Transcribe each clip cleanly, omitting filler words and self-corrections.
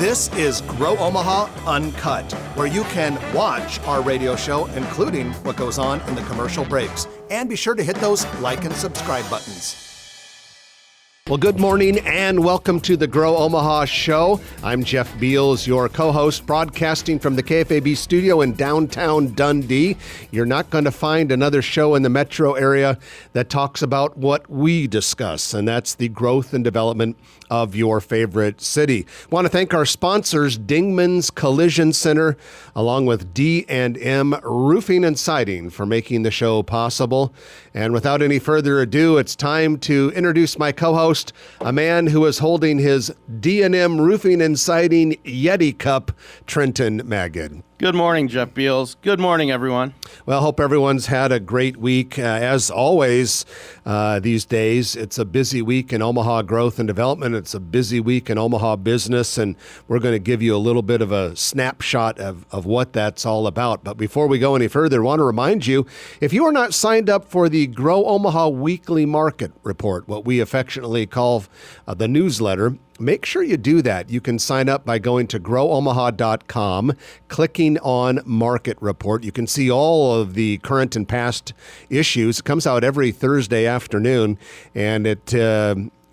This is Grow Omaha Uncut, where you can watch our radio show, including what goes on in the commercial breaks. And be sure to hit those like and subscribe buttons. Well, good morning and welcome to the Grow Omaha show. I'm Jeff Beals, your co-host, broadcasting from the KFAB studio in downtown Dundee. You're not going to find another show in the metro area that talks about what we discuss, and that's the growth and development of your favorite city. I want to thank our sponsors, Dingman's Collision Center, along with D&M Roofing and Siding, for making the show possible. And without any further ado, it's time to introduce my co-host, a man who is holding his D&M Roofing and Siding Yeti Cup, Trenton Magid. Good morning, Jeff Beals. Good morning, everyone. Well, hope everyone's had a great week. As always, these days, it's a busy week in Omaha growth and development. It's a busy week in Omaha business, and we're going to give you a little bit of a snapshot of what that's all about. But before we go any further, I want to remind you, if you are not signed up for the Grow Omaha Weekly Market Report, what we affectionately call the newsletter, make sure you do that. You can sign up by going to growomaha.com, clicking on Market Report. You can see all of the current and past issues. It comes out every Thursday afternoon, and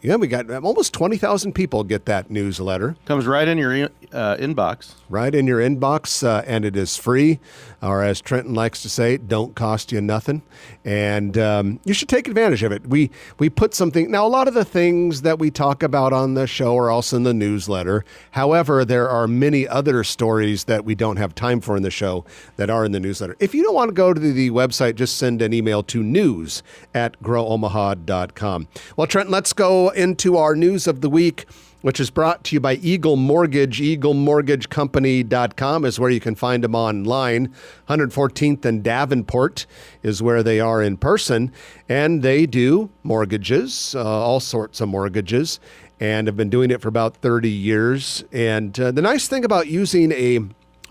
we got almost 20,000 people get that newsletter. Comes right in your inbox. Right in your inbox, and it is free, or as Trenton likes to say, don't cost you nothing. And you should take advantage of it. We put something, now a lot of the things that we talk about on the show are also in the newsletter. However, there are many other stories that we don't have time for in the show that are in the newsletter. If you don't want to go to the website, just send an email to news@growomaha.com. Well, Trenton, let's go into our news of the week, which is brought to you by Eagle Mortgage. EagleMortgageCompany.com is where you can find them online. 114th and Davenport is where they are in person, and they do mortgages, all sorts of mortgages, and have been doing it for about 30 years. And the nice thing about using a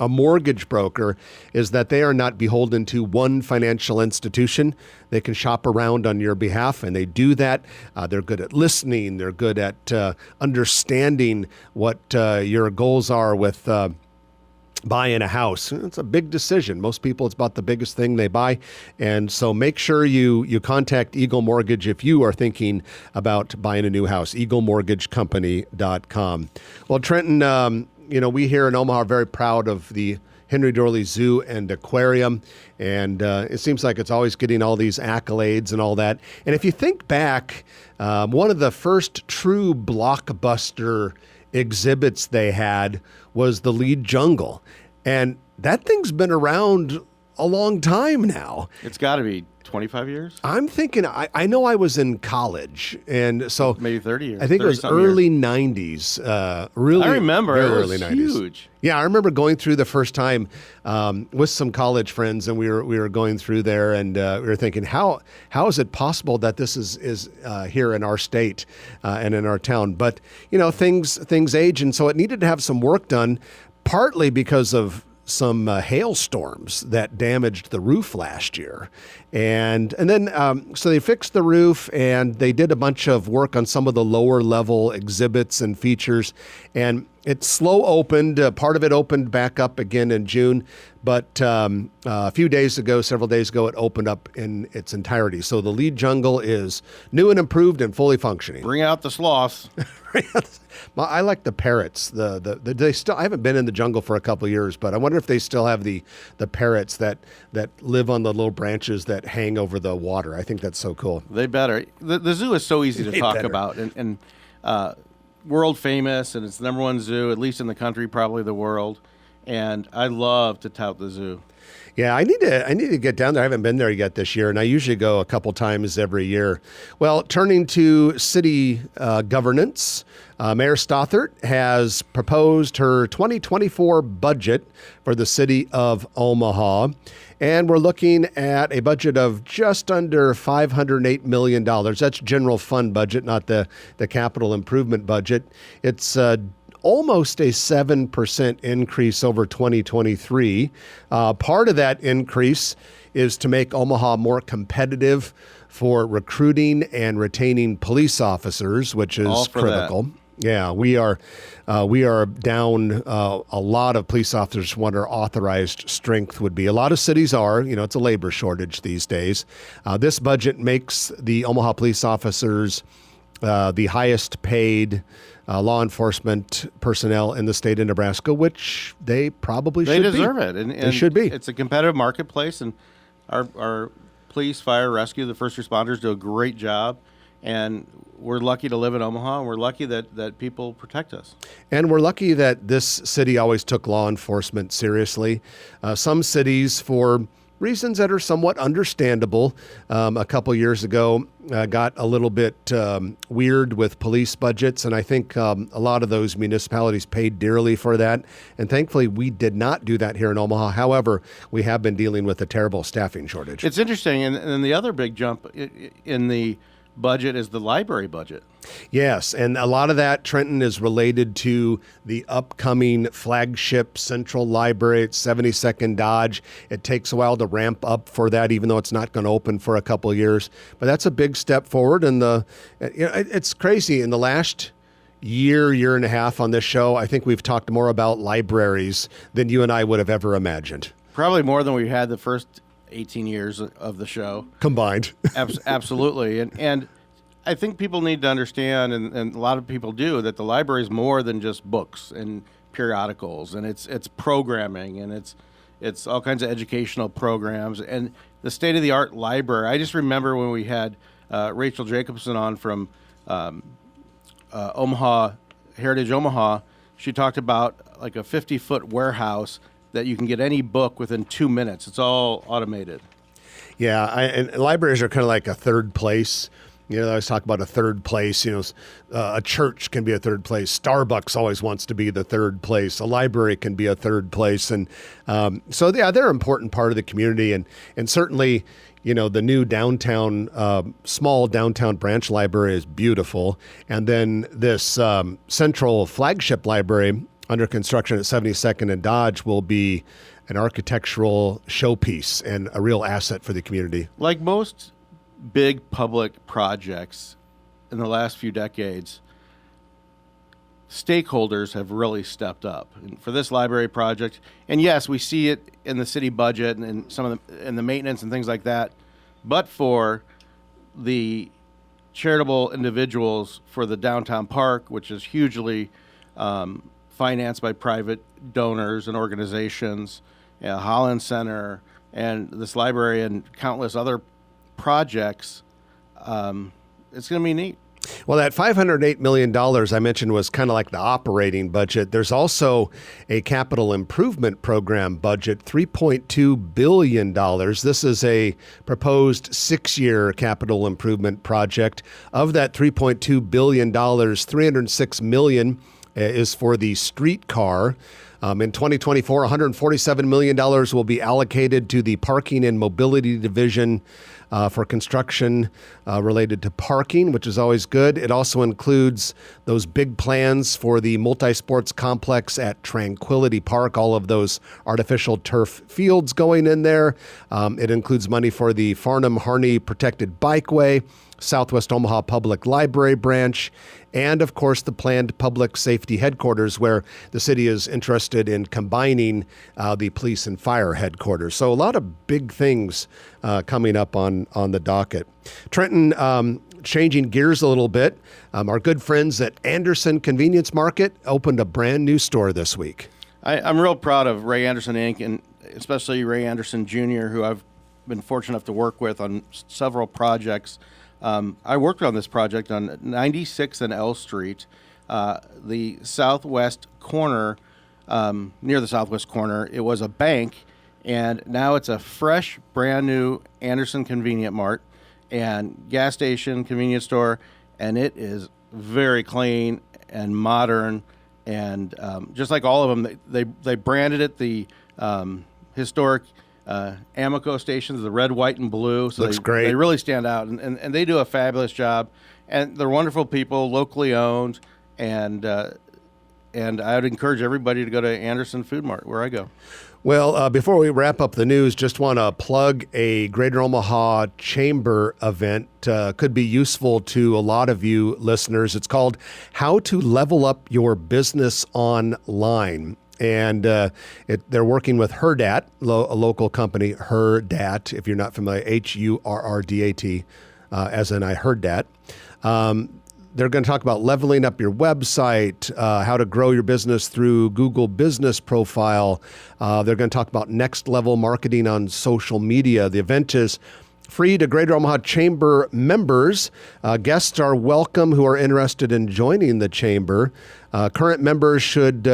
mortgage broker is that they are not beholden to one financial institution. They can shop around on your behalf, and they do that. They're good at listening. They're good at understanding what your goals are with buying a house. It's a big decision. Most people, it's about the biggest thing they buy. And so make sure you contact Eagle Mortgage if you are thinking about buying a new house. EagleMortgageCompany.com. Well, Trenton, we here in Omaha are very proud of the Henry Doorly Zoo and Aquarium, and it seems like it's always getting all these accolades and all that. And if you think back, one of the first true blockbuster exhibits they had was the Lead Jungle, and that thing's been around a long time now. It's got to be 25 years? I'm thinking, I know I was in college, and so maybe 30 years. I think it was early 90s. Really, I remember. It was early 90s. Huge. Yeah, I remember going through the first time with some college friends, and we were going through there, and we were thinking, how is it possible that this is here in our state and in our town? But things age, and so it needed to have some work done, partly because of some hailstorms that damaged the roof last year. And then, so they fixed the roof, and they did a bunch of work on some of the lower level exhibits and features. And it slow opened. Part of it opened back up again in June. But several days ago, it opened up in its entirety. So the Lead Jungle is new and improved and fully functioning. Bring out the sloths. I like the parrots. They still. I haven't been in the jungle for a couple of years, but I wonder if they still have the parrots that live on the little branches that hang over the water. I think that's so cool. They better. The zoo is so easy to talk about, and world famous, and it's the number one zoo, at least in the country, probably the world. And I love to tout the zoo. Yeah, I need to get down there. I haven't been there yet this year, and I usually go a couple times every year. Well, turning to city governance, Mayor Stothert has proposed her 2024 budget for the city of Omaha, and we're looking at a budget of just under $508 million. That's general fund budget, not the capital improvement budget. It's almost a 7% increase over 2023. Part of that increase is to make Omaha more competitive for recruiting and retaining police officers, which is critical. Yeah, we are down a lot of police officers. What our authorized strength would be. A lot of cities are. It's a labor shortage these days. This budget makes the Omaha police officers the highest paid law enforcement personnel in the state of Nebraska, which they probably should be. They deserve it. And they should be. It's a competitive marketplace, and our police, fire, rescue, the first responders do a great job. And we're lucky to live in Omaha, and we're lucky that people protect us. And we're lucky that this city always took law enforcement seriously. Some cities, for reasons that are somewhat understandable, a couple years ago got a little bit weird with police budgets, and I think a lot of those municipalities paid dearly for that. And thankfully, we did not do that here in Omaha. However, we have been dealing with a terrible staffing shortage. It's interesting, and the other big jump in the budget is the library budget. Yes, and a lot of that, Trenton, is related to the upcoming flagship Central Library at 72nd Dodge. It takes a while to ramp up for that, even though it's not going to open for a couple of years. But that's a big step forward, and it's crazy. In the last year and a half on this show, I think we've talked more about libraries than you and I would have ever imagined. Probably more than we had the first 18 years of the show combined. Absolutely. And I think people need to understand, and a lot of people do, that the library is more than just books and periodicals, and it's programming, and it's all kinds of educational programs, and the state-of-the-art library. I just remember when we had Rachel Jacobson on from Omaha, Heritage Omaha. She talked about like a 50-foot warehouse that you can get any book within 2 minutes. It's all automated. Yeah, and libraries are kind of like a third place. I always talk about a third place. A church can be a third place. Starbucks always wants to be the third place. A library can be a third place. And so, yeah, they're an important part of the community. And certainly, the new downtown, small downtown branch library is beautiful. And then this central flagship library under construction at 72nd and Dodge will be an architectural showpiece and a real asset for the community. Like most big public projects in the last few decades, stakeholders have really stepped up. And for this library project, and yes, we see it in the city budget and some of the maintenance and things like that, but for the charitable individuals for the downtown park, which is hugely financed by private donors and organizations, Holland Center, and this library and countless other projects, it's going to be neat. Well, that $508 million I mentioned was kind of like the operating budget. There's also a capital improvement program budget, $3.2 billion. This is a proposed 6-year capital improvement project. Of that $3.2 billion, $306 million is for the streetcar. In 2024, $147 million will be allocated to the Parking and Mobility Division for construction related to parking, which is always good. It also includes those big plans for the multi-sports complex at Tranquility Park, all of those artificial turf fields going in there. It includes money for the Farnham-Harney Protected Bikeway, Southwest Omaha Public Library branch, and of course the planned public safety headquarters where the city is interested in combining the police and fire headquarters. So a lot of big things coming up on the docket. Trenton, changing gears a little bit, our good friends at Anderson Convenience Market opened a brand new store this week. I'm real proud of Ray Anderson Inc., and especially Ray Anderson Jr., who I've been fortunate enough to work with on several projects. I worked on this project on 96th and L Street, the southwest corner, near the southwest corner. It was a bank, and now it's a fresh, brand new Anderson Convenient Mart and gas station, convenience store, and it is very clean and modern. And just like all of them, they branded it the historic Amoco stations, the red, white, and blue. So looks great. They really stand out, and they do a fabulous job. And they're wonderful people, locally owned, and and I would encourage everybody to go to Anderson Food Mart, where I go. Well, before we wrap up the news, just want to plug a Greater Omaha Chamber event. Could be useful to a lot of you listeners. It's called How to Level Up Your Business Online. And they're working with Hurrdat, a local company, Hurrdat, if you're not familiar, Hurrdat, as in I heard that. They're going to talk about leveling up your website, how to grow your business through Google Business Profile. They're going to talk about next level marketing on social media. The event is free to Greater Omaha Chamber members. Guests are welcome who are interested in joining the Chamber. Current members should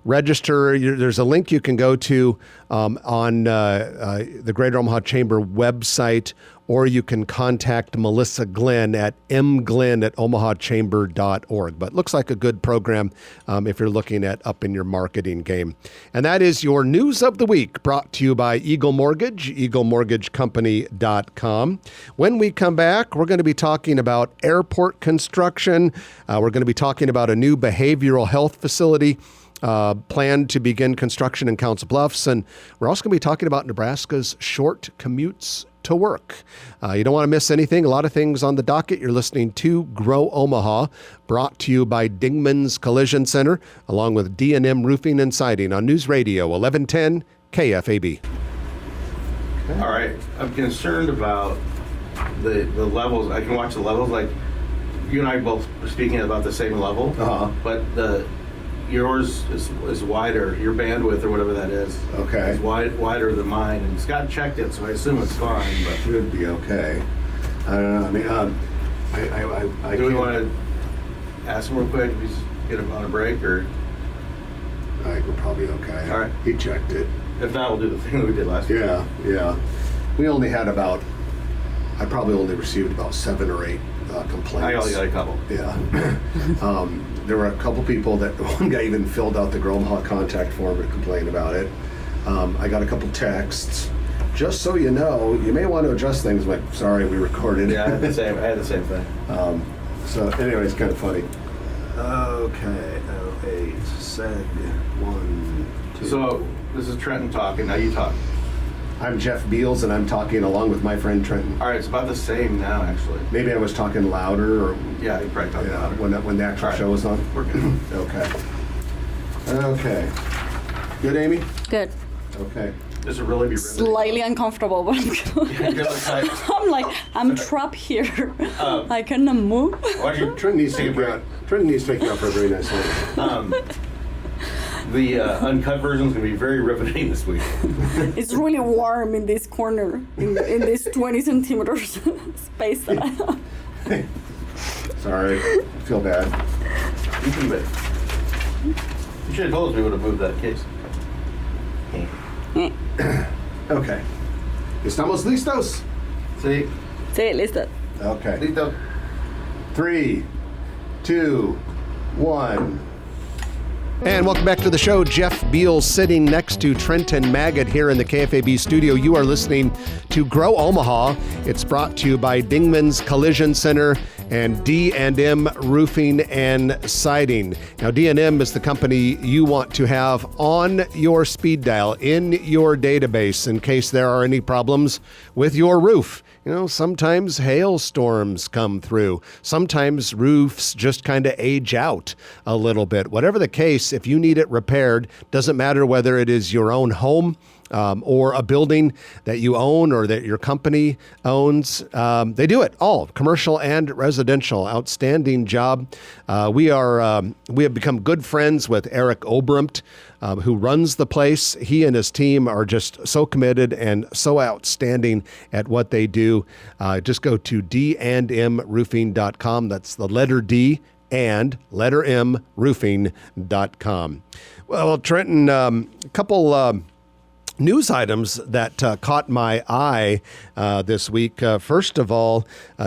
register. There's a link you can go to on the Greater Omaha Chamber website, or you can contact Melissa Glenn at mglenn@omahachamber.org. But looks like a good program if you're looking at upping your marketing game. And that is your news of the week, brought to you by Eagle Mortgage, eaglemortgagecompany.com. When we come back, we're going to be talking about airport construction. We're going to be talking about a new behavioral health facility planned to begin construction in Council Bluffs. And we're also going to be talking about Nebraska's short commutes to work. You don't want to miss anything. A lot of things on the docket. You're listening to Grow Omaha, brought to you by Dingman's Collision Center, along with D&M Roofing and Siding on News Radio 1110 KFAB. All right. I'm concerned about the levels. I can watch the levels. Like, you and I both were speaking about the same level, but yours is wider. Your bandwidth or whatever that is, is wider than mine. And Scott checked it, so I assume it's fine. But Should be okay. I don't know. I mean, I do we want to ask him real quick if he's get him on a break, or? I think we're probably okay. All right. He checked it. If not, we'll do the thing that we did last week. Yeah. We only had I probably only received about 7 or 8 complaints. I only got a couple. Yeah. There were a couple people that, one guy even filled out the Grow Omaha contact form and complained about it. I got a couple texts. Just so you know, you may want to adjust things. I'm like, sorry, we recorded. Yeah, I had the same thing. So anyway, it's kind of funny. Okay, 08, seg, 1, 2. So this is Trenton talking. Now you talk. I'm Jeff Beals, and I'm talking along with my friend Trenton. All right, it's about the same now, actually. Maybe I was talking louder, or yeah, you probably talking louder when the actual show was on. We're good. Okay. Good, Amy. Good. Okay. This will really be Slightly uncomfortable, but I'm good. I'm trapped here. I cannot move. Trenton needs to take you out for a very nice one. The Uncut version is going to be very riveting this week. It's really warm in this corner, in this 20 centimeters space that I have. Sorry, I feel bad. You should have told us we would have moved that case. Okay. ¿Estamos listos? Sí. Sí, listo. Okay. Listo. 3, 2, 1. And welcome back to the show. Jeff Beals sitting next to Trenton Maggot here in the KFAB studio. You are listening to Grow Omaha. It's brought to you by Dingman's Collision Center and D&M Roofing and Siding. Now, D&M is the company you want to have on your speed dial, in your database, in case there are any problems with your roof. You know, sometimes hailstorms come through. Sometimes roofs just kind of age out a little bit. Whatever the case, if you need it repaired, doesn't matter whether it is your own home or a building that you own or that your company owns. They do it all, commercial and residential. Outstanding job. We have become good friends with Eric Obremt, who runs the place. He and his team are just so committed and so outstanding at what they do. Just go to dandmroofing.com. That's the letter D and letter M roofing.com. Well, Trenton, a couple news items that caught my eye this week. First of all,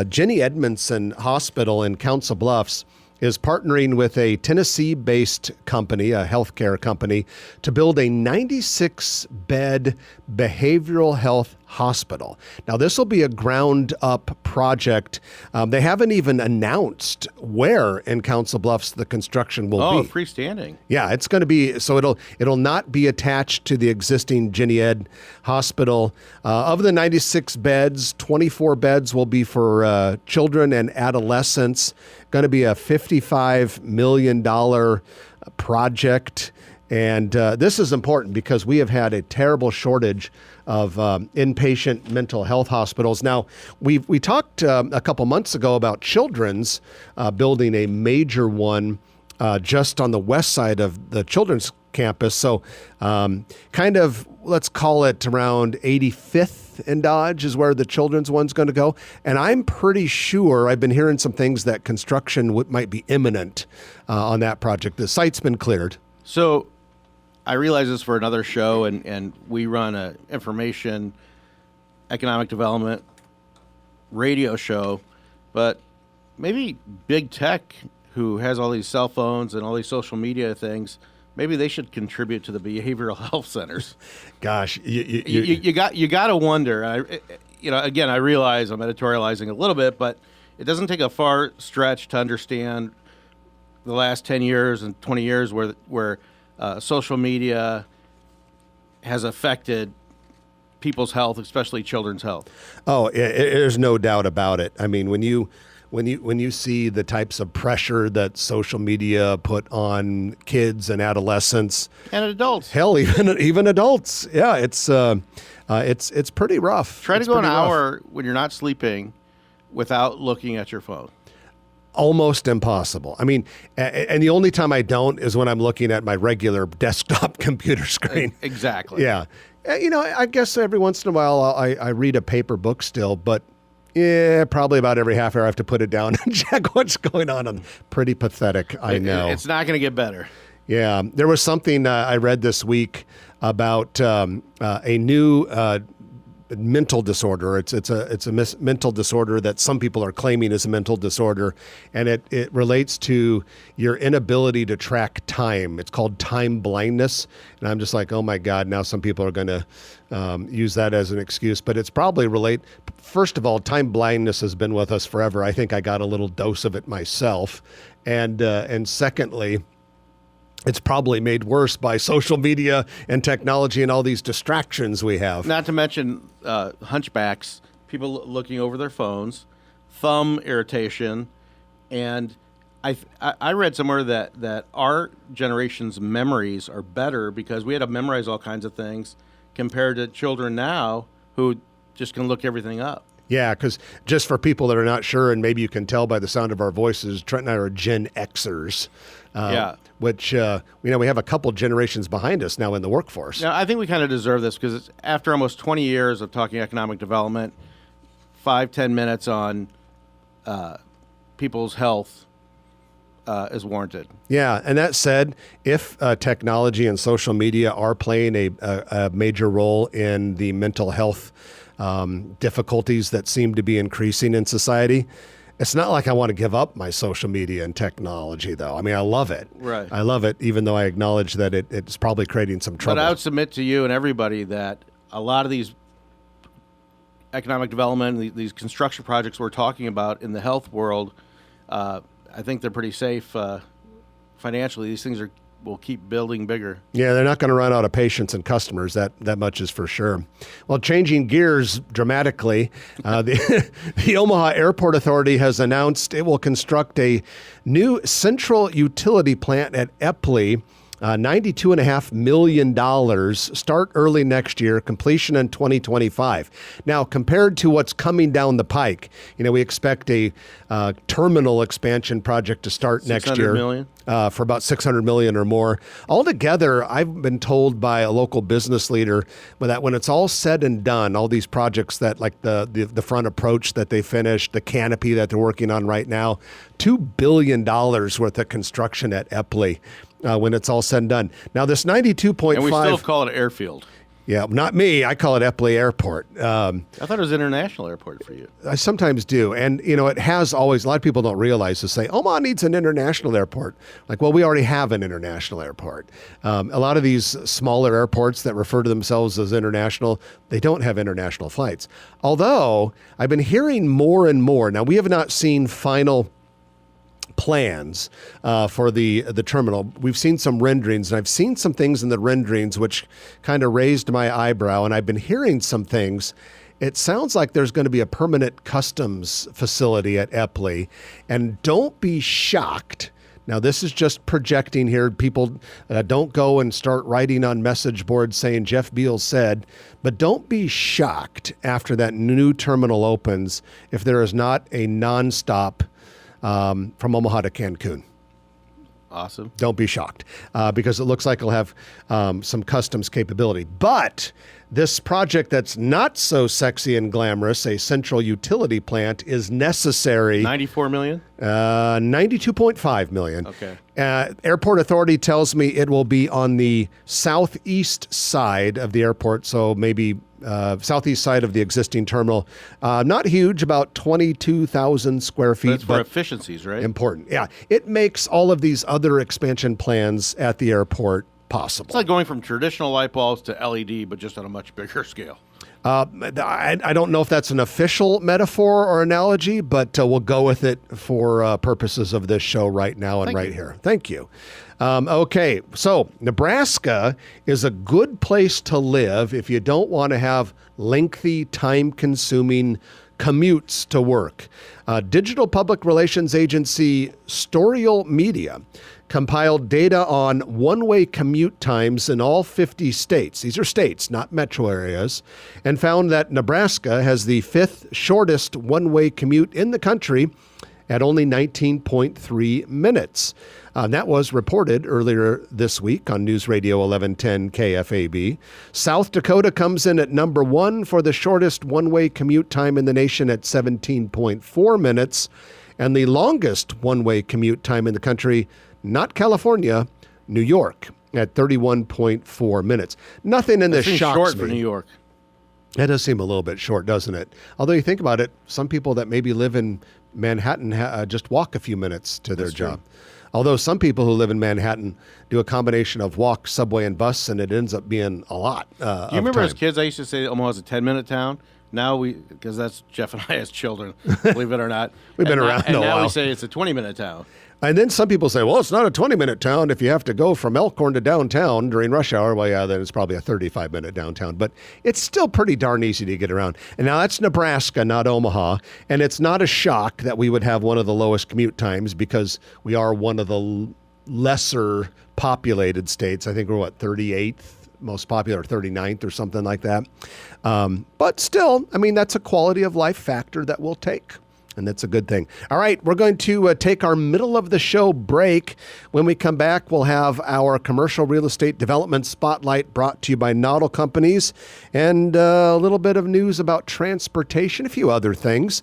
Jenny Edmondson Hospital in Council Bluffs is partnering with a Tennessee-based company, a healthcare company, to build a 96-bed behavioral health Hospital. Now, this will be a ground-up project. They haven't even announced where in Council Bluffs the construction will be. Freestanding. Yeah, it's going to be, so it'll not be attached to the existing Ginny Ed Hospital. Of the 96 beds, 24 beds will be for children and adolescents. Going to be a $55 million project. And this is important because we have had a terrible shortage of inpatient mental health hospitals. Now, we talked a couple months ago about Children's building a major one just on the west side of the Children's campus. So kind of, let's call it around 85th and Dodge is where the Children's one's going to go. And I'm pretty sure, I've been hearing some things that construction might be imminent on that project. The site's been cleared. So I realize this for another show, and we run a information, economic development radio show, but maybe big tech, who has all these cell phones and all these social media things, maybe they should contribute to the behavioral health centers. Gosh, you got to wonder. Again, I realize I'm editorializing a little bit, but it doesn't take a far stretch to understand the last 10 years and 20 years where social media has affected people's health, especially children's health. Oh, there's no doubt about it. I mean, when you see the types of pressure that social media put on kids and adolescents and adults, hell, even adults, yeah, it's pretty rough. Try to go an hour when you're not sleeping without looking at your phone. Almost impossible. I mean, and the only time I don't is when I'm looking at my regular desktop computer screen. Exactly. Yeah. I guess every once in a while I read a paper book still, but probably about every half hour I have to put it down and check what's going on. Pretty pathetic, I know. It's not going to get better. Yeah. There was something I read this week about a new mental disorder. It's a mental disorder that some people are claiming is a mental disorder, and it relates to your inability to track time. It's called time blindness, and I'm just like, oh my God, now some people are going to use that as an excuse, but it's probably first of all, time blindness has been with us forever. I think I got a little dose of it myself, and secondly, it's probably made worse by social media and technology and all these distractions we have. Not to mention hunchbacks, people looking over their phones, thumb irritation, and I read somewhere that our generation's memories are better because we had to memorize all kinds of things compared to children now who just can look everything up. Yeah, because just for people that are not sure, and maybe you can tell by the sound of our voices, Trent and I are Gen Xers. Which, we have a couple generations behind us now in the workforce. Now, I think we kind of deserve this because after almost 20 years of talking economic development, 5-10 minutes on people's health is warranted. Yeah, and that said, if technology and social media are playing a major role in the mental health difficulties that seem to be increasing in society, it's not like I want to give up my social media and technology, though. I mean, I love it. Right. I love it, even though I acknowledge that it's probably creating some trouble. But I would submit to you and everybody that a lot of these economic development, these construction projects we're talking about in the health world, I think they're pretty safe financially. These things will keep building bigger. Yeah, they're not going to run out of patients and customers. That much is for sure. Well, changing gears dramatically, the Omaha Airport Authority has announced it will construct a new central utility plant at Epley. $92.5 million, start early next year, completion in 2025. Now, compared to what's coming down the pike, we expect a terminal expansion project to start next year. Million? For about $600 million or more. Altogether, I've been told by a local business leader that when it's all said and done, all these projects that like the front approach that they finished, the canopy that they're working on right now, $2 billion worth of construction at Epley when it's all said and done. Now, this 92.5... And we still call it airfield. Yeah, not me. I call it Epley Airport. I thought it was international airport for you. I sometimes do. And, it has always, a lot of people don't realize this, say, Omaha needs an international airport. Like, well, we already have an international airport. A lot of these smaller airports that refer to themselves as international, they don't have international flights. Although, I've been hearing more and more. Now, we have not seen final plans for the terminal. We've seen some renderings, and I've seen some things in the renderings which kind of raised my eyebrow, and I've been hearing some things. It sounds like there's going to be a permanent customs facility at Epley, and don't be shocked. Now, this is just projecting here. People don't go and start writing on message boards saying Jeff Beal said, but don't be shocked after that new terminal opens if there is not a nonstop from Omaha to Cancun. Awesome. Don't be shocked because it looks like it'll have some customs capability. But this project that's not so sexy and glamorous, a central utility plant, is necessary. 94 million? 92.5 million. Okay. Airport Authority tells me it will be on the southeast side of the airport, so maybe southeast side of the existing terminal. Not huge, about 22,000 square feet. That's for efficiencies, right? Important. Yeah. It makes all of these other expansion plans at the airport possible. It's like going from traditional light bulbs to LED, but just on a much bigger scale. I don't know if that's an official metaphor or analogy, but we'll go with it for purposes of this show right now and right here. Thank you. Okay, so Nebraska is a good place to live if you don't want to have lengthy, time-consuming commutes to work. Digital public relations agency Storial Media compiled data on one-way commute times in all 50 states. These are states, not metro areas, and found that Nebraska has the fifth shortest one-way commute in the country at only 19.3 minutes. That was reported earlier this week on News Radio 1110 KFAB. South Dakota comes in at number one for the shortest one-way commute time in the nation at 17.4 minutes, and the longest one-way commute time in the country, not California, New York, at 31.4 minutes. Nothing in this shocks short me. for New York. That does seem a little bit short, doesn't it? Although you think about it, some people that maybe live in Manhattan just walk a few minutes to their job. Although some people who live in Manhattan do a combination of walk, subway, and bus, and it ends up being a lot. Do you remember as kids, I used to say Omaha's a 10-minute town? Now because that's Jeff and I as children, believe it or not. We've been around a while. And now we say it's a 20-minute town. And then some people say, well, it's not a 20-minute town if you have to go from Elkhorn to downtown during rush hour. Well, yeah, then it's probably a 35-minute downtown. But it's still pretty darn easy to get around. And now that's Nebraska, not Omaha. And it's not a shock that we would have one of the lowest commute times because we are one of the lesser populated states. I think we're, 38th most popular, 39th or something like that. But still, I mean, that's a quality of life factor that we'll take. And that's a good thing. All right, we're going to take our middle of the show break. When we come back, we'll have our commercial real estate development spotlight brought to you by Noddle Companies and a little bit of news about transportation, a few other things.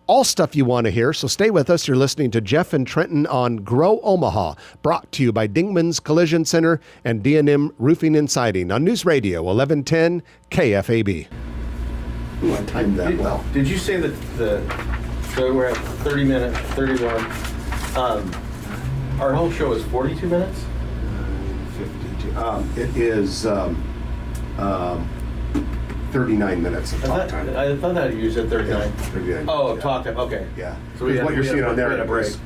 All stuff you want to hear, so stay with us. You're listening to Jeff and Trenton on Grow Omaha, brought to you by Dingman's Collision Center and D&M Roofing and Siding on News Radio 1110 KFAB. Ooh, I timed that well. Did you say that so we're at 30 minutes, 31. Our whole show is 42 minutes? 52. It is 39 minutes of talk time. I thought that you said 39. Yeah, 39. Oh, talk time, okay. Yeah. So what you're seeing on there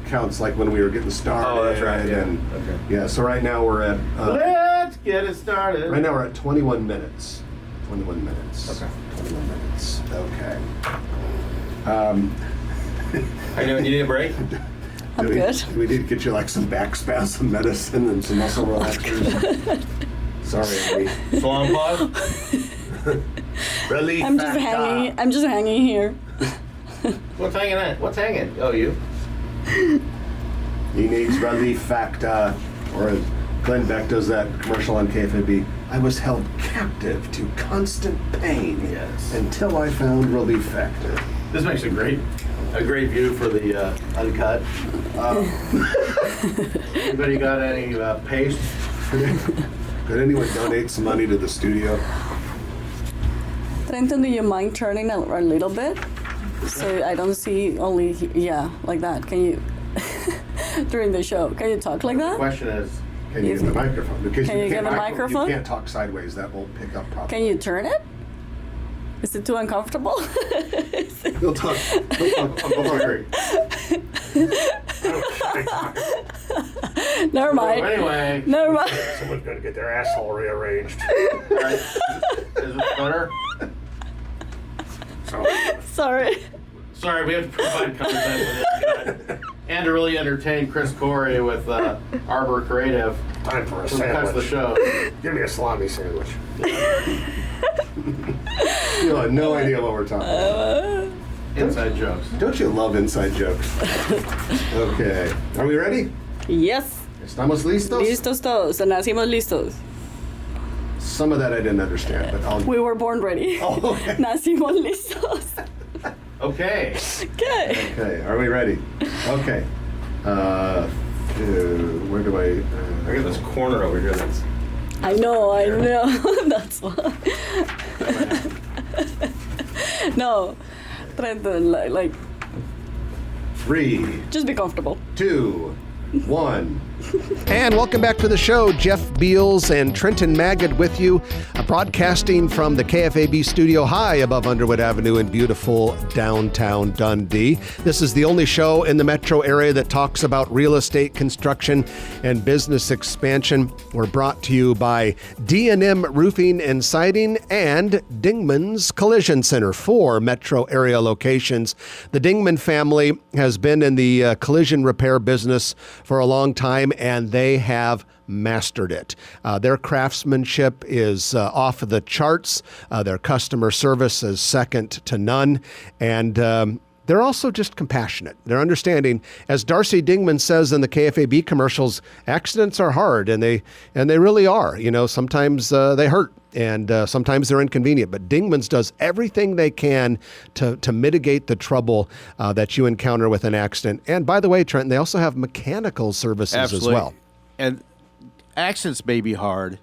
counts like when we were getting started. Oh, that's right. Yeah. And, okay. Yeah, so right now we're at... Let's get it started. Right now we're at 21 minutes. 21 minutes. Okay. 21 minutes. Okay. I know, you need a break? I'm good. We did get you like some back spasm medicine and some muscle relaxers. Sorry, Amy. Salon pause? Relief I'm just factor. I'm just hanging here. What's hanging at? What's hanging? Oh, you? He needs relief factor. Or as Glenn Beck does that commercial on KFAB, I was held captive to constant pain until I found relief factor. This makes a great view for the Uncut. Anybody got any paste? Could anyone donate some money to the studio? Trenton, do you mind turning a little bit? So I don't see only, like that. Can you, during the show, can you talk like that? The question is, Can you get the microphone? Because Can you get the microphone? You can't talk sideways. That won't pick up properly. Can you turn it? Is it too uncomfortable? He'll talk. I'm sorry. Never mind. anyway, Never mind. Someone's going to get their asshole rearranged. all right. Is it better? Sorry. Sorry, we have to provide content with it. And to really entertain Chris Corey with Arbor Creative. Time for a Who cuts the sandwich. show. Give me a salami sandwich. You have no idea what we're talking about. Inside jokes. Don't you love inside jokes? Okay. Are we ready? Yes. ¿Estamos listos? Listos todos. Nacimos listos. Some of that I didn't understand, but I'll... We were born ready. Oh, okay. Nacimos listos. Okay. Okay. Okay, are we ready? Okay. Where do I... I got this corner over here that's... I know. That's why. No. Trenton, like, 3, just be comfortable. 2, 1. And welcome back to the show. Jeff Beals and Trenton Magid with you, broadcasting from the KFAB studio high above Underwood Avenue in beautiful downtown Dundee. This is the only show in the metro area that talks about real estate, construction, and business expansion. We're brought to you by D&M Roofing and Siding and Dingman's Collision Center, 4 metro area locations. The Dingman family has been in the collision repair business for a long time, and they have mastered it. Their craftsmanship is off the charts. Their customer service is second to none. And they're also just compassionate. They're understanding. As Darcy Dingman says in the KFAB commercials, accidents are hard, and they really are. You know, sometimes they hurt, and sometimes they're inconvenient. But Dingman's does everything they can to mitigate the trouble that you encounter with an accident. And by the way, Trenton, they also have mechanical services Absolutely. as well. And accidents may be hard,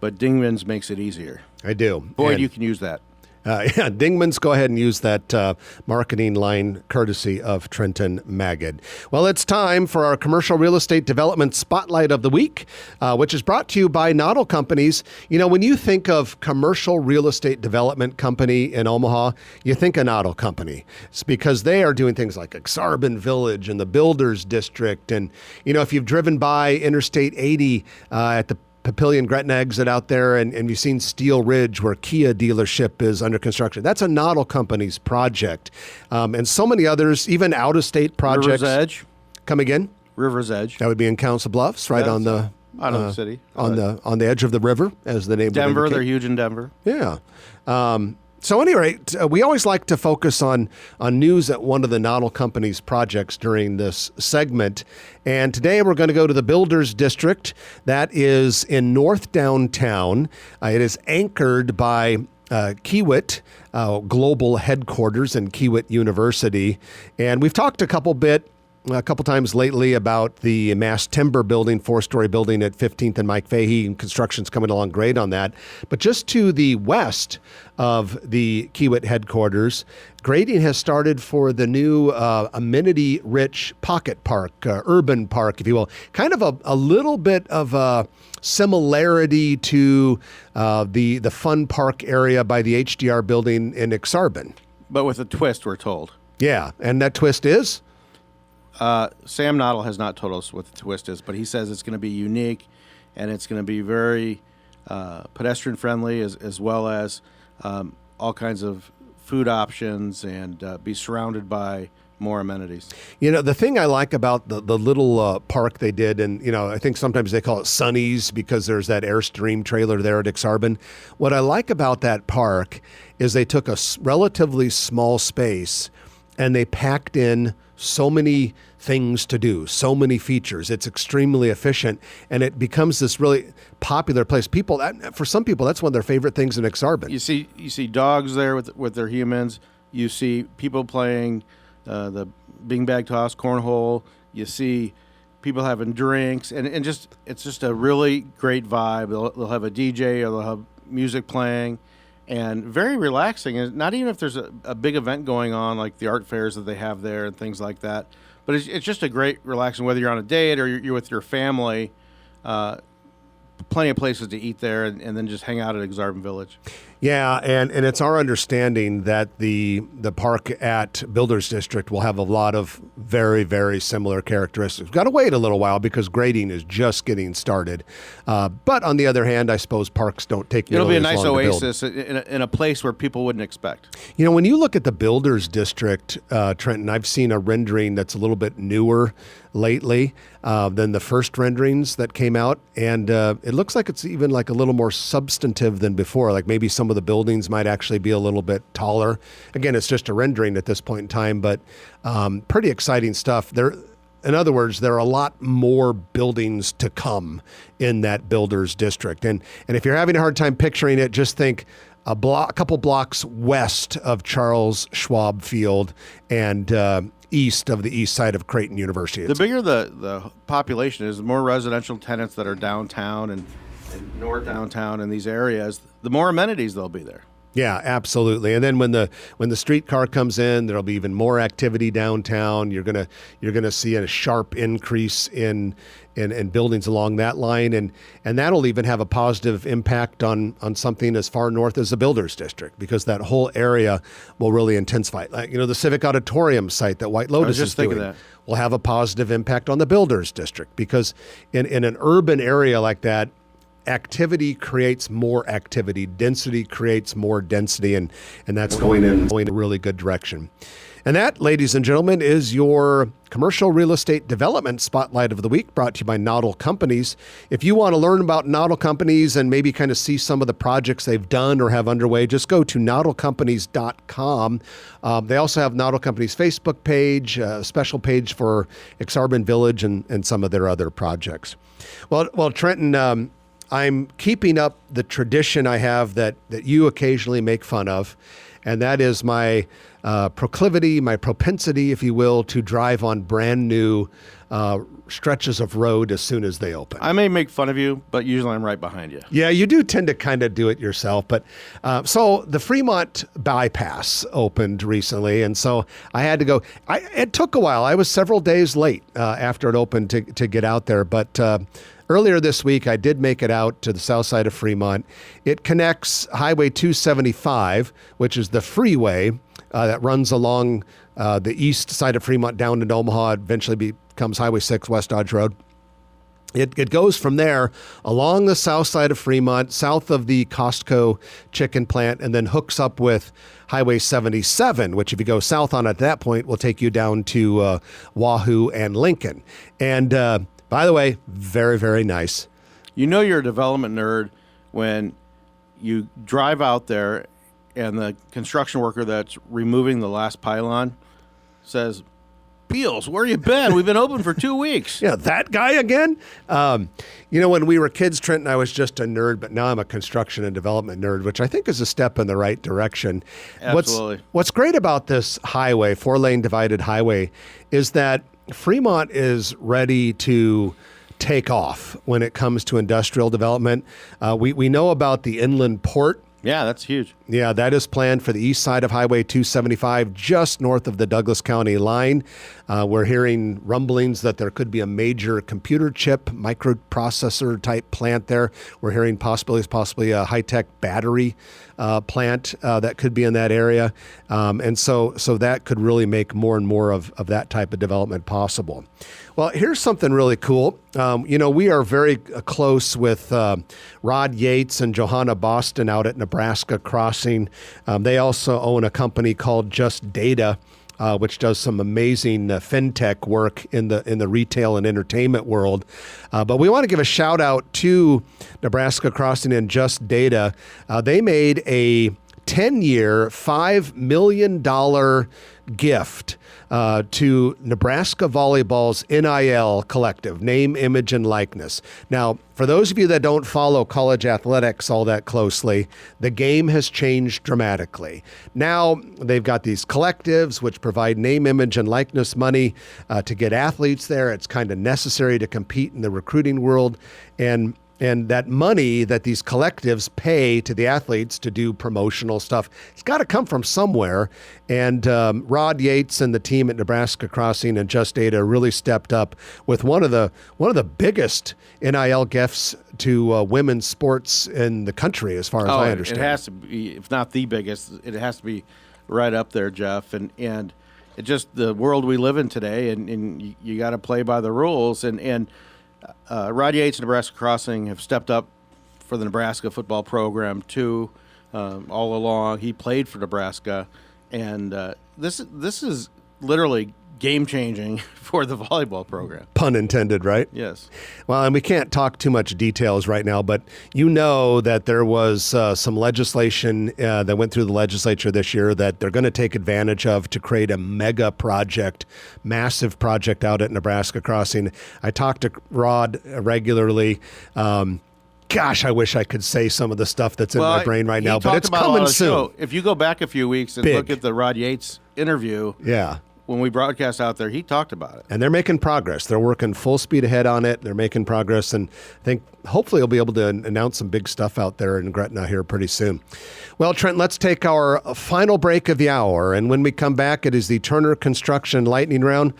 but Dingman's makes it easier. I do. Boyd, And- you can use that. Yeah, Dingman's, go ahead and use that marketing line courtesy of Trenton Magid. Well, it's time for our commercial real estate development spotlight of the week, which is brought to you by Noddle Companies. You know, when you think of commercial real estate development company in Omaha, you think of Noddle Company. It's because they are doing things like Exarban Village and the Builders District. And, you know, if you've driven by Interstate 80 at the Papillion Gretna exit out there, and you've seen Steel Ridge where Kia dealership is under construction. That's a Noddle Company's project. And so many others, even out-of-state projects. River's Edge. Come again? River's Edge. That would be in Council Bluffs, right on the... Out of the city. On the edge of the river, as the name would Denver, indicate. they're huge in Denver. Yeah. So at any rate, we always like to focus on news at one of the Noddle Company's projects during this segment. And today we're going to go to the Builders District. That is in North Downtown. It is anchored by Kiewit Global Headquarters and Kiewit University. And we've talked a couple times lately about the mass timber building, 4-story building at 15th and Mike Fahey, and construction's coming along great on that. But just to the west of the Kiewit headquarters, grading has started for the new amenity-rich pocket park, urban park, if you will. Kind of a little bit of a similarity to the fun park area by the HDR building in Exarban. But with a twist, we're told. Yeah, and that twist is? Sam Noddle has not told us what the twist is, but he says it's going to be unique, and it's going to be very pedestrian friendly, as well as all kinds of food options, and be surrounded by more amenities. You know, the thing I like about the little park they did, and, you know, I think sometimes they call it Sunny's because there's that Airstream trailer there at Exarban. What I like about that park is they took a relatively small space and they packed in so many things to do, so many features. It's extremely efficient, and it becomes this really popular place. For some people, that's one of their favorite things in Exarban. You see dogs there with their humans. You see people playing the beanbag toss, cornhole. You see people having drinks, and it's just a really great vibe. They'll have a DJ, or they'll have music playing, and very relaxing. And not even if there's a big event going on, like the art fairs that they have there and things like that. But it's just a great relaxing, whether you're on a date or you're with your family. Plenty of places to eat there, and then just hang out at Exarban Village. Yeah, and it's our understanding that the park at Builders District will have a lot of very, very similar characteristics. Got to wait a little while because grading is just getting started. But on the other hand, I suppose parks don't take It'll be a as nice long to build. oasis in a place where people wouldn't expect. You know, when you look at the Builders District, Trenton, I've seen a rendering that's a little bit newer lately than the first renderings that came out. And it looks like it's even like a little more substantive than before. Like maybe some of the buildings might actually be a little bit taller. Again, it's just a rendering at this point in time, but pretty exciting stuff. In other words, there are a lot more buildings to come in that Builders District. And if you're having a hard time picturing it, just think a couple blocks west of Charles Schwab Field and east of the east side of Creighton University. The bigger the population is, the more residential tenants that are downtown and north downtown in these areas, the more amenities there'll be there. Yeah, absolutely. And then when the streetcar comes in, there'll be even more activity downtown. You're gonna see a sharp increase in buildings along that line, and that'll even have a positive impact on something as far north as the Builders District, because that whole area will really intensify. Like, you know, the Civic Auditorium site that White Lotus is doing will have a positive impact on the Builders District, because in an urban area like that, activity creates more activity, density creates more density, and that's going in a really good direction. And that, ladies and gentlemen, is your commercial real estate development spotlight of the week, brought to you by Noddle Companies. If you want to learn about Noddle Companies and maybe kind of see some of the projects they've done or have underway, just go to noddlecompanies.com. They also have Noddle Companies Facebook page, a special page for Exarban Village and some of their other projects. Well, Trenton, I'm keeping up the tradition I have that you occasionally make fun of, and that is my proclivity, my propensity, if you will, to drive on brand new stretches of road as soon as they open. I may make fun of you, but usually I'm right behind you. Yeah, you do tend to kind of do it yourself. But so the Fremont bypass opened recently, and so I had to go. It took a while. I was several days late after it opened to get out there, but earlier this week, I did make it out to the south side of Fremont. It connects Highway 275, which is the freeway that runs along the east side of Fremont down into Omaha, eventually becomes Highway 6, West Dodge Road. It goes from there along the south side of Fremont, south of the Costco chicken plant, and then hooks up with Highway 77, which if you go south on at that point, will take you down to Wahoo and Lincoln. And by the way, very, very nice. You know you're a development nerd when you drive out there and the construction worker that's removing the last pylon says, "Beals, where you been? We've been open for 2 weeks." Yeah, that guy again? You know, when we were kids, Trenton, I was just a nerd, but now I'm a construction and development nerd, which I think is a step in the right direction. Absolutely. What's great about this highway, 4-lane divided highway, is that Fremont is ready to take off when it comes to industrial development. We know about the inland port. Yeah, that's huge. Yeah, that is planned for the east side of Highway 275, just north of the Douglas County line. We're hearing rumblings that there could be a major computer chip, microprocessor type plant there. We're hearing possibly a high-tech battery plant that could be in that area. And so that could really make more and more of that type of development possible. Well, here's something really cool. You know, we are very close with Rod Yates and Johanna Boston out at Nebraska Crossing. They also own a company called Just Data, which does some amazing fintech work in the retail and entertainment world. But we want to give a shout out to Nebraska Crossing and Just Data. They made a 10-year, $5 million gift to Nebraska Volleyball's NIL collective, name, image, and likeness. Now, for those of you that don't follow college athletics all that closely, the game has changed dramatically. Now, they've got these collectives which provide name, image, and likeness money to get athletes there. It's kind of necessary to compete in the recruiting world. And And that money that these collectives pay to the athletes to do promotional stuff, it's got to come from somewhere. And Rod Yates and the team at Nebraska Crossing and Just Data really stepped up with one of the biggest NIL gifts to women's sports in the country, as far as I understand. It has to be, if not the biggest, it has to be right up there, Jeff. And it just the world we live in today, and you got to play by the rules. And Rod Yates and Nebraska Crossing have stepped up for the Nebraska football program too. All along, he played for Nebraska, and this is literally game changing for the volleyball program. Pun intended, right? Yes. Well, and we can't talk too much details right now, but you know that there was some legislation that went through the legislature this year that they're going to take advantage of to create a mega project, massive project out at Nebraska Crossing. I talk to Rod regularly. Gosh, I wish I could say some of the stuff that's in my brain right now, but it's coming soon. If you go back a few weeks and look at the Rod Yates interview, when we broadcast out there, he talked about it. And they're making progress. They're working full speed ahead on it. They're making progress. And I think hopefully we'll be able to announce some big stuff out there in Gretna here pretty soon. Well, Trent, let's take our final break of the hour. And when we come back, it is the Turner Construction Lightning Round.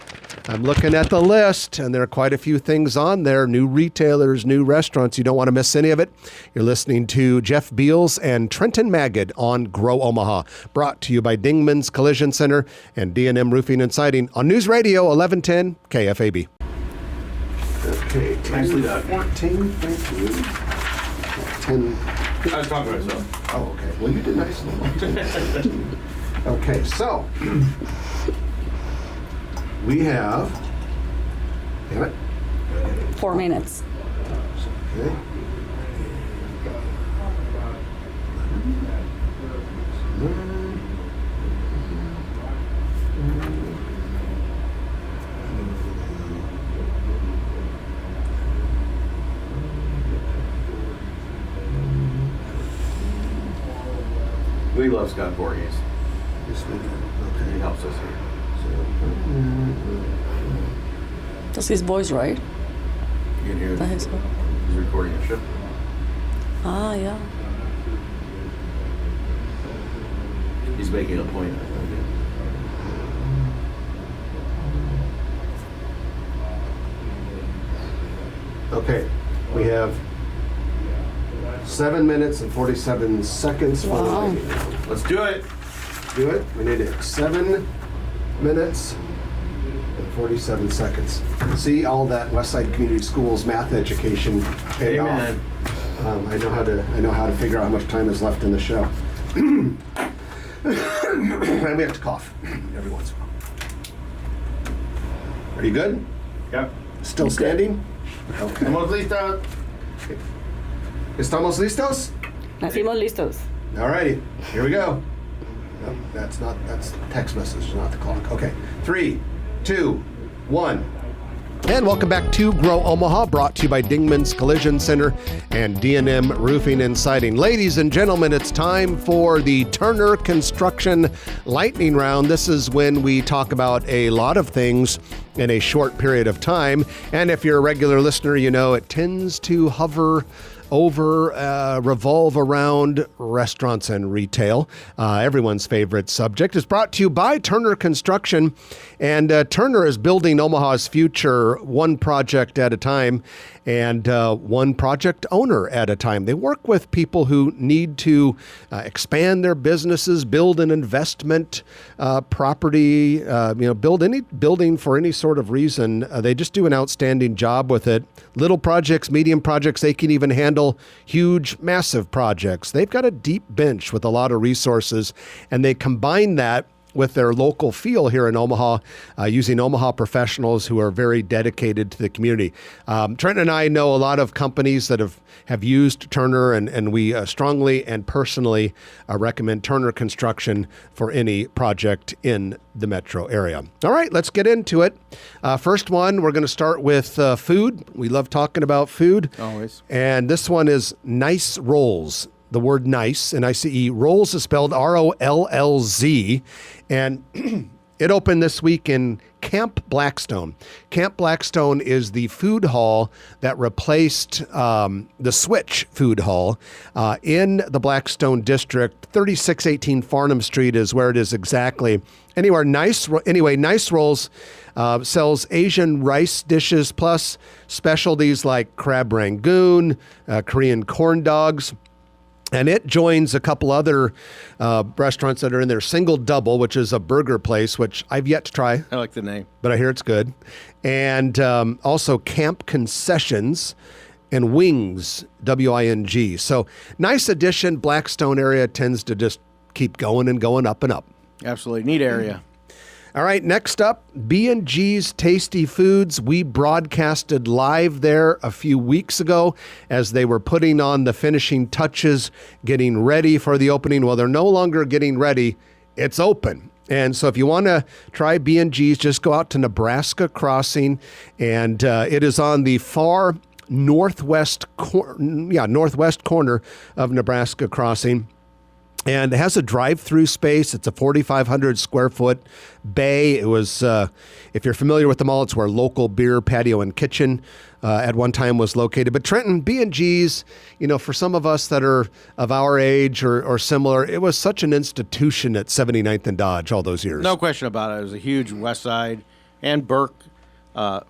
I'm looking at the list, and there are quite a few things on there. New retailers, new restaurants. You don't want to miss any of it. You're listening to Jeff Beals and Trenton Magid on Grow Omaha, brought to you by Dingman's Collision Center and D&M Roofing and Siding on News Radio 1110 KFAB. Okay, nicely done. 14, thank you. 10. I was talking to myself. Oh, okay. Well, you did nicely. Okay, so we have. Damn it. 4 minutes. Okay. We love Scott Voorhees. Yes, we do. Okay. He helps us here. That's his voice, right? You can hear That his voice. he's recording a show. Ah, yeah. He's making a point. Okay, we have 7 minutes and 47 seconds for the Wow. lightning round. Let's do it. Do it. We need it. 7 minutes and 47 seconds. See, all that Westside Community Schools math education paid Amen. off. I know how to figure out how much time is left in the show. And we have to cough every once in a while. Are you good? Yep. Still standing? Okay. Estamos listos. ¿Estamos listos? Nacimos listos. All righty, here we go. No, that's text message, not the clock. Okay, 3, 2, 1. And welcome back to Grow Omaha, brought to you by Dingman's Collision Center and D&M Roofing and Siding. Ladies and gentlemen, it's time for the Turner Construction Lightning Round. This is when we talk about a lot of things in a short period of time. And if you're a regular listener, you know it tends to revolve around restaurants and retail. Everyone's favorite subject is brought to you by Turner Construction. And Turner is building Omaha's future one project at a time and one project owner at a time. They work with people who need to expand their businesses, build an investment property, build any building for any sort of reason. They just do an outstanding job with it. Little projects, medium projects, they can even handle huge, massive projects. They've got a deep bench with a lot of resources, and they combine that with their local feel here in Omaha, using Omaha professionals who are very dedicated to the community. Trent and I know a lot of companies that have used Turner, and we strongly and personally recommend Turner Construction for any project in the metro area. All right, let's get into it. First one, we're going to start with food. We love talking about food. Always. And this one is Nice Rolls. The word nice, N-I-C-E, rolls is spelled R-O-L-L-Z. And It opened this week in Camp Blackstone. Camp Blackstone is the food hall that replaced the Switch food hall in the Blackstone district. 3618 Farnham Street is where it is exactly. Anyway, Nice Rolls sells Asian rice dishes plus specialties like crab rangoon, Korean corn dogs. And it joins a couple other restaurants that are in there. Single Double, which is a burger place, which I've yet to try. I like the name. But I hear it's good. And also Camp Concessions and Wings, W-I-N-G. So nice addition. Blackstone area tends to just keep going and going up and up. Absolutely. Neat area. All right, next up, B&G's Tasty Foods. We broadcasted live there a few weeks ago as they were putting on the finishing touches, getting ready for the opening. Well, they're no longer getting ready. It's open. And so if you want to try B&G's, just go out to Nebraska Crossing, and it is on the far northwest corner of Nebraska Crossing. And it has a drive-through space. It's a 4,500 square foot bay. It was, if you're familiar with the mall, it's where local beer, patio, and kitchen at one time was located. But Trenton, B&G's, for some of us that are of our age or similar, it was such an institution at 79th and Dodge all those years. No question about it. It was a huge West Side and Burke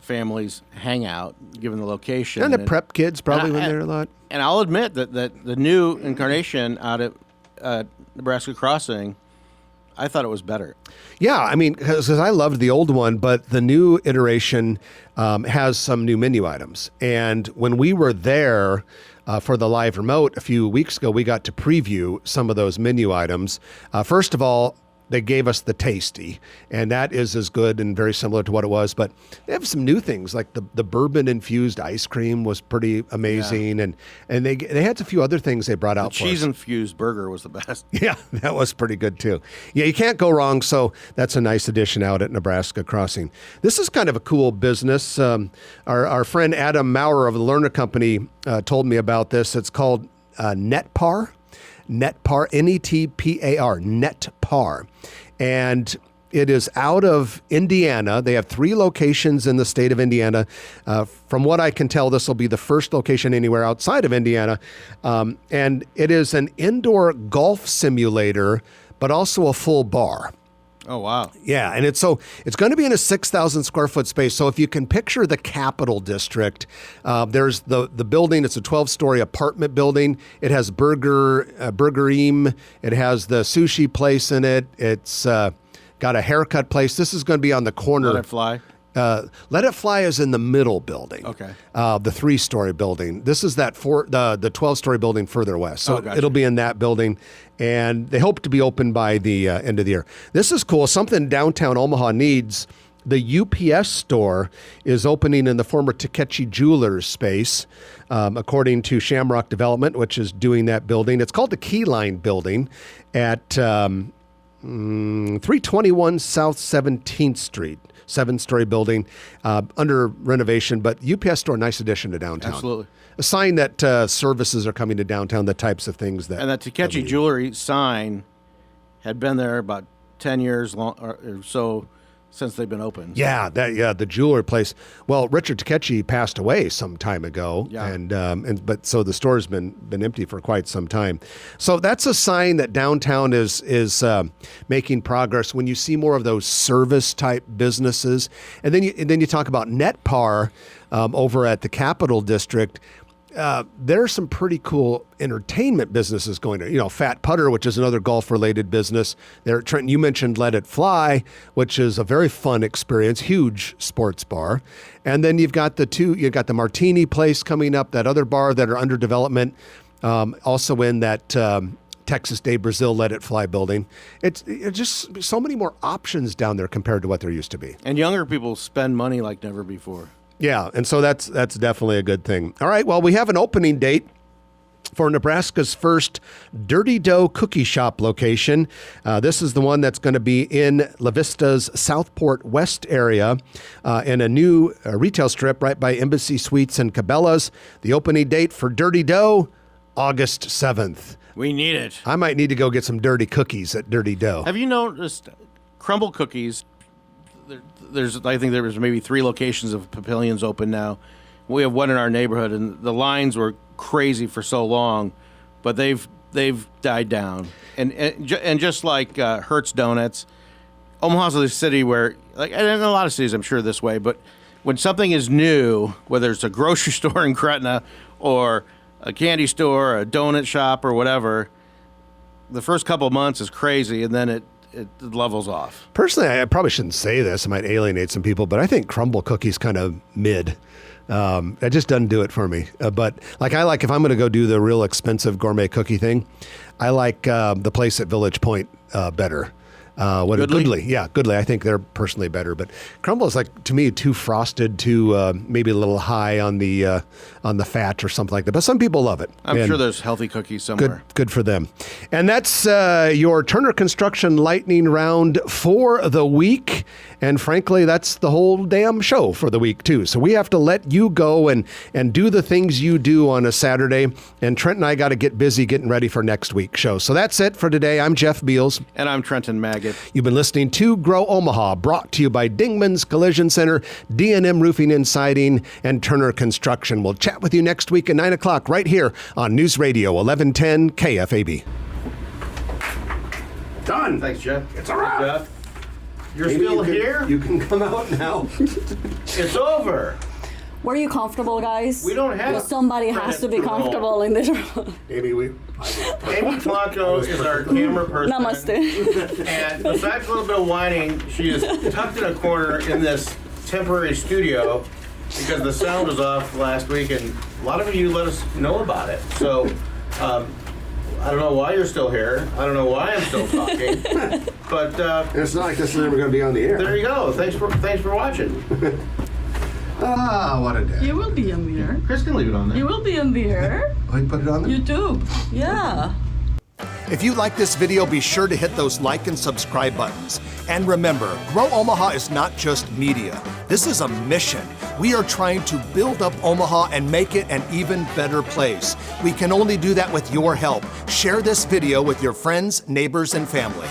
families hangout, given the location. And the prep kids probably went there a lot. And I'll admit that the new incarnation out at Nebraska Crossing, I thought it was better. Yeah, I mean, because I loved the old one, but the new iteration has some new menu items. And when we were there for the live remote a few weeks ago, we got to preview some of those menu items. First of all, they gave us the Tasty, and that is as good and very similar to what it was. But they have some new things, like the bourbon-infused ice cream was pretty amazing, and they had a few other things they brought out for us. The cheese-infused burger was the best. Yeah, that was pretty good, too. Yeah, you can't go wrong, so that's a nice addition out at Nebraska Crossing. This is kind of a cool business. Our friend Adam Maurer of the Lerner Company told me about this. It's called Netpar. Netpar, N-E-T-P-A-R, Netpar. And it is out of Indiana. They have 3 locations in the state of Indiana. From what I can tell, this will be the first location anywhere outside of Indiana. And it is an indoor golf simulator, but also a full bar. Oh, wow. Yeah, and it's going to be in a 6,000 square foot space. So if you can picture the Capital District, there's the building. It's a 12-story apartment building. It has Burgerim. It has the sushi place in it. It's got a haircut place. This is going to be on the corner. Let It Fly? Let It Fly is in the middle building. Okay. The 3-story building. This is the 12-story building further west. So gotcha. It'll be in that building, and they hope to be open by the end of the year. This is cool. Something downtown Omaha needs. The UPS store is opening in the former Takechi Jewelers space, according to Shamrock Development, which is doing that building. It's called the Keyline Building at 321 South 17th Street. 7-story building under renovation, but UPS store, nice addition to downtown. Absolutely. A sign that services are coming to downtown, the types of things that... And that Takechi Jewelry sign had been there about 10 years long, or so since they've been open. Yeah, the jewelry place. Well, Richard Takechi passed away some time ago, yeah. But so the store's been empty for quite some time. So that's a sign that downtown is making progress. When you see more of those service type businesses, and then you talk about Netpar over at the Capital District. There are some pretty cool entertainment businesses going there. Fat Putter, which is another golf-related business. There, Trenton, you mentioned Let It Fly, which is a very fun experience, huge sports bar. And then you've got the Martini place coming up, that other bar that are under development, also in that Texas Day Brazil Let It Fly building. It's just so many more options down there compared to what there used to be. And younger people spend money like never before. Yeah, and so that's definitely a good thing. All right, well, we have an opening date for Nebraska's first Dirty Dough Cookie Shop location. This is the one that's going to be in La Vista's Southport West area in a new retail strip right by Embassy Suites and Cabela's. The opening date for Dirty Dough, August 7th. We need it. I might need to go get some dirty cookies at Dirty Dough. Have you noticed crumble cookies I think there was maybe 3 locations of Papillions open now. We have one in our neighborhood, and the lines were crazy for so long, but they've died down. And just like Hertz Donuts, Omaha's a city where, like, and in a lot of cities I'm sure this way, but when something is new, whether it's a grocery store in Gretna or a candy store, a donut shop, or whatever, the first couple of months is crazy, and then it levels off. Personally, I probably shouldn't say this. I might alienate some people, but I think crumble cookies kind of mid. That just doesn't do it for me. But if I'm going to go do the real expensive gourmet cookie thing, I like the place at Village Point better. Goodley? Yeah, Goodley. I think they're personally better, but crumble is, like, to me, too frosted, too maybe a little high on the fat or something like that. But some people love it. I'm sure there's healthy cookies somewhere. Good for them. And that's your Turner Construction lightning round for the week. And frankly, that's the whole damn show for the week too. So we have to let you go and do the things you do on a Saturday. And Trent and I got to get busy getting ready for next week's show. So that's it for today. I'm Jeff Beals. And I'm Trenton Maggot. You've been listening to Grow Omaha, brought to you by Dingman's Collision Center, D&M Roofing and Siding, and Turner Construction. We'll chat with you next week at 9 o'clock right here on News Radio 1110 KFAB. Done. Thanks, Jeff. It's a wrap. Jeff, you're still here? You can come out now. It's over. Were you comfortable, guys? We don't have. Well, somebody has to be comfortable in this room. Amy Blanco is our camera person. Namaste. And besides a little bit of whining, she is tucked in a corner in this temporary studio because the sound was off last week, and a lot of you let us know about it. So I don't know why you're still here. I don't know why I'm still talking. But it's not like this is ever going to be on the air. There you go. Thanks for watching. What a day. You will be in there. Chris can leave it on there. You will be in there. Oh, you put it on there? YouTube. Yeah. If you like this video, be sure to hit those like and subscribe buttons. And remember, Grow Omaha is not just media. This is a mission. We are trying to build up Omaha and make it an even better place. We can only do that with your help. Share this video with your friends, neighbors, and family.